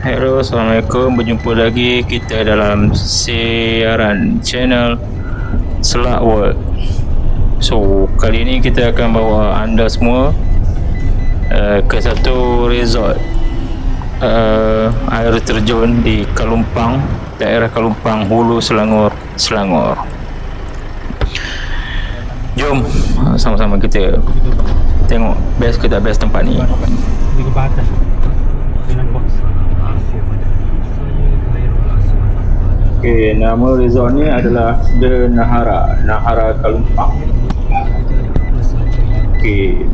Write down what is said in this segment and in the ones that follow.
Hello, Assalamualaikum. Berjumpa lagi kita dalam siaran channel Selak World. So, kali ini kita akan bawa anda semua ke satu resort air terjun di Kalumpang, daerah Kalumpang, Hulu, Selangor. Jom sama-sama kita tengok best ke tak best tempat ni. Pergi ke batas dengan box. Okay, nama resort ni adalah The Nahara Kalumpang. Okay,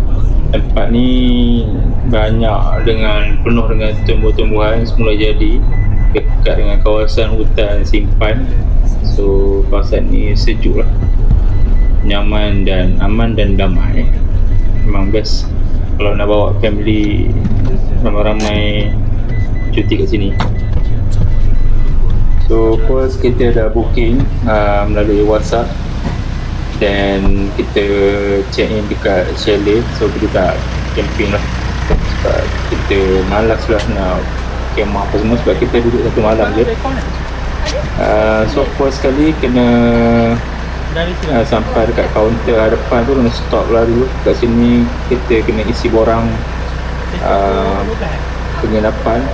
tempat ni penuh dengan tumbuh-tumbuhan semula jadi, dekat dengan kawasan hutan simpan. So kawasan ni sejuk lah, nyaman dan aman dan damai. Memang best kalau nak bawa family ramai-ramai cuti kat sini. So first kita dah booking melalui WhatsApp, dan kita check in dekat chalet. So kita tak camping lah sebab kita malas lah nak kemah apa semua, sebab kita duduk satu malam je. So first kali kena sampai dekat kaunter hadapan tu kena stop lah dulu. Kat sini kita kena isi borang penginapan,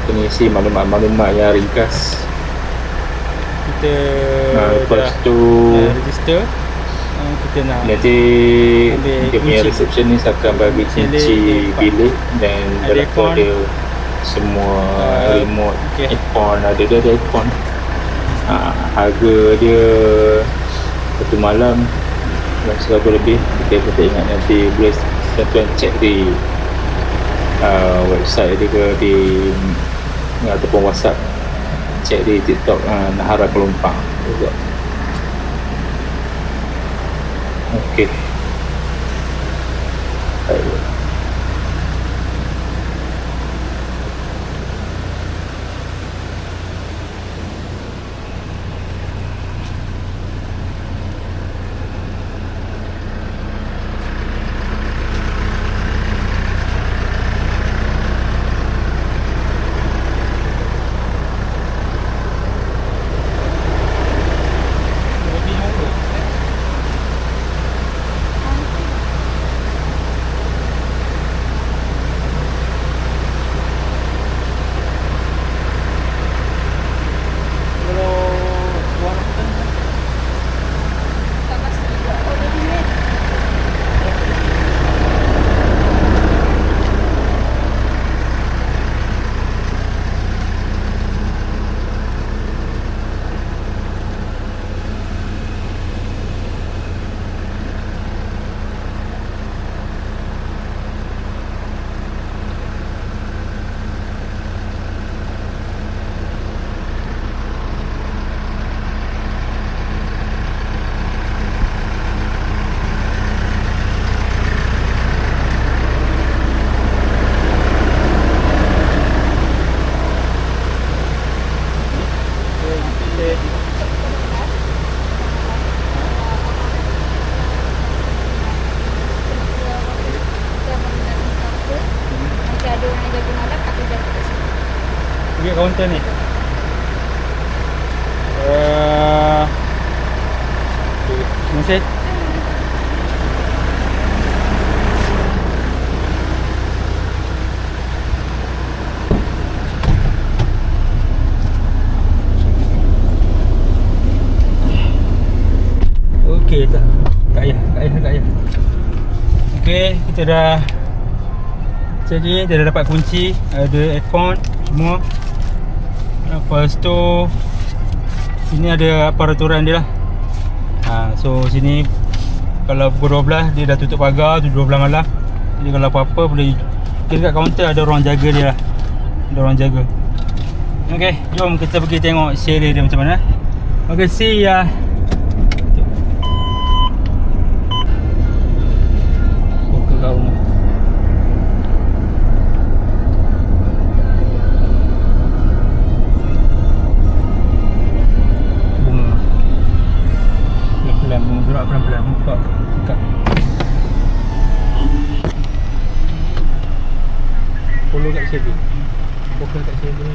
kena isi maklumat-maklumat yang ringkas. Kita lepas tu register, kita nak nanti dia punya receptionist akan bagi kunci bilik, dan dalam tu ada semua remote, aircon, ada aircon. Harga dia satu malam dalam 100 lebih. Kita pun tak ingat, nanti boleh tuan check di website dia ke di ataupun WhatsApp, check di TikTok Nahara Kalumpang juga. Okey, baik. Pergi kaunter ni. Masih okey tak payah. Okey, kita dah jadi dia dah dapat kunci, ada aircon semua. Lepas tu sini ada peraturan dia lah. So sini kalau pukul 12 dia dah tutup pagar tu 12 malam. Jadi kalau apa-apa boleh dekat kaunter, ada orang jaga dia lah. Ada orang jaga. Okey, jom kita pergi tengok chalet dia macam mana. Okey, see ya. Ke kau rumah. Pelan-pelan buka. Follow kat sini. Bukan kat sini.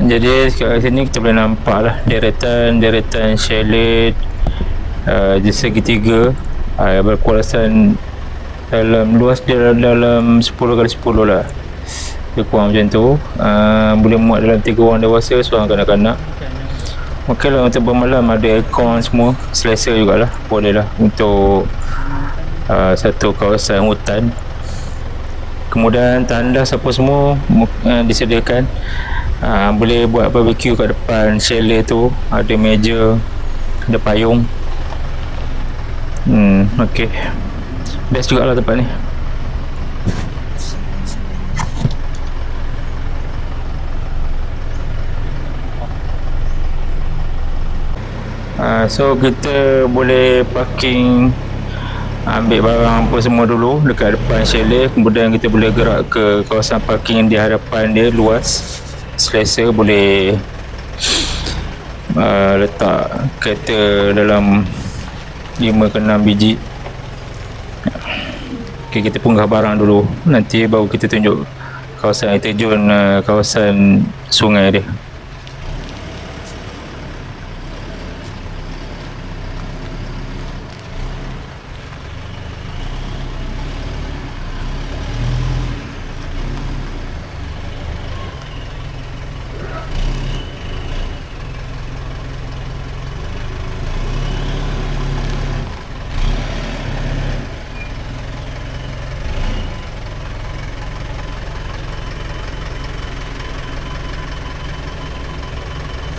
Jadi kat sini kita boleh nampak lah deretan chalet di segitiga berkuasaan dalam luas dia dalam 10 kali 10 lah, dia kurang macam tu. Boleh muat dalam 3 orang dewasa, seorang kanak-kanak. Okey lah, untuk bermalam ada aircon semua, selesa jugalah, boleh lah untuk satu kawasan hutan. Kemudian tandas apa semua disediakan. Boleh buat barbecue kat depan chalet tu, ada meja, ada payung. Okey, best jugalah tempat ni. So kita boleh parking, ambil barang apa semua dulu dekat depan chalet. Kemudian kita boleh gerak ke kawasan parking yang di hadapan dia, luas, selesa. Boleh letak kereta dalam 5 ke 6 biji. Okay, kita punggah barang dulu, nanti baru kita tunjuk kawasan air terjun, kawasan sungai dia.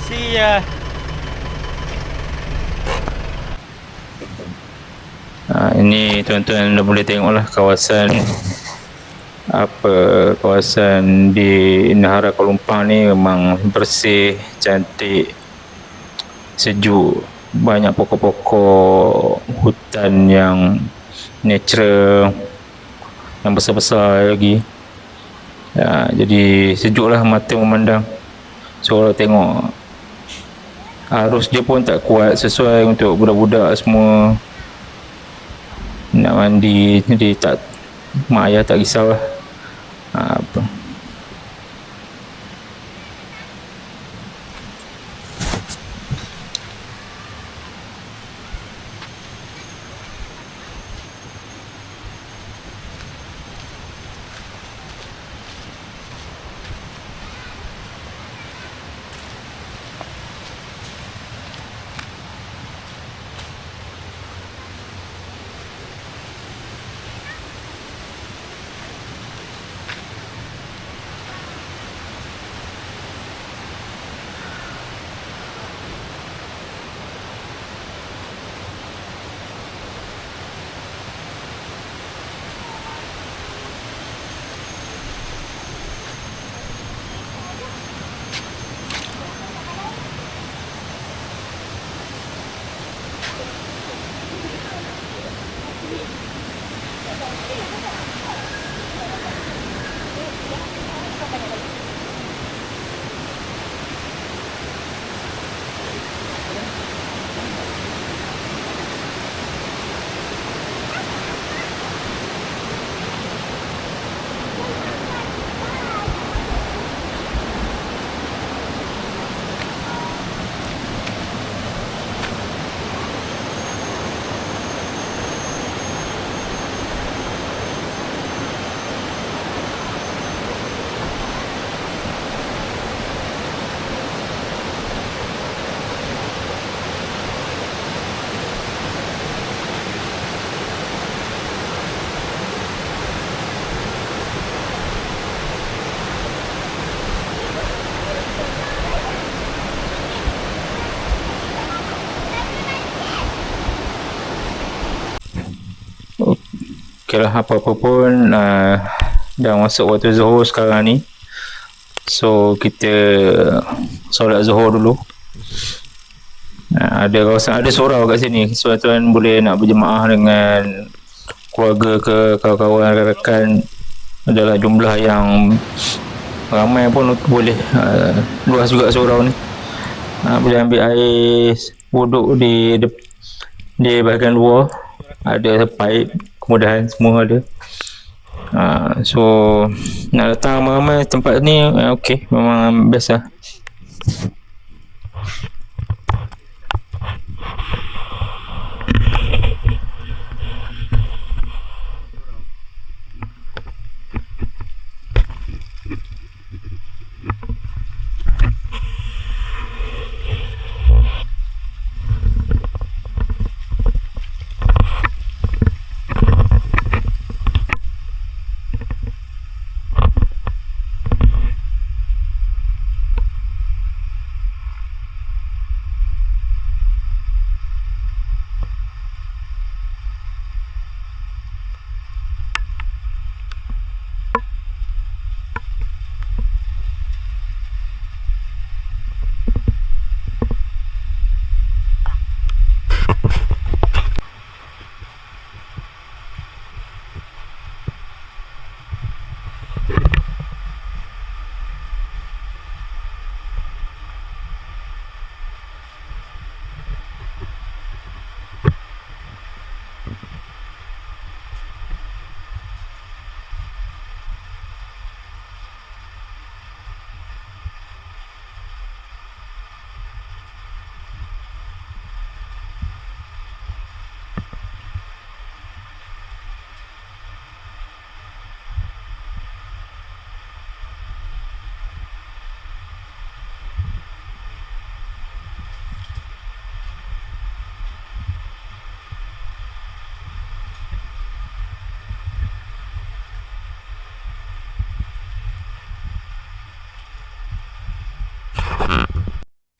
See ya. Ini tuan-tuan dah boleh tengok lah kawasan kawasan di Nahara Kuala Lumpur ni memang bersih, cantik, sejuk, banyak pokok-pokok hutan yang natural, yang besar-besar lagi. Jadi sejuk lah mata memandang. So kalau tengok, arus dia pun tak kuat, sesuai untuk budak-budak semua nak mandi. Jadi mak ayah tak risaulah apa. Okey lah, apa-apa pun dah masuk waktu Zuhur sekarang ni. So kita solat Zuhur dulu. Ada kawasan, ada surau kat sini. So tuan boleh nak berjemaah dengan keluarga ke kawan-kawan, rakan-rakan. Adalah jumlah yang ramai pun boleh. Luas juga surau ni. Boleh ambil air wuduk di di bahagian luar ada pipe, kemudahan semua ada. So nak datang ramai-ramai tempat ni okey, memang best lah.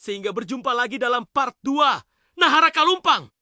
Sehingga berjumpa lagi dalam part 2 Nahara Kalumpang.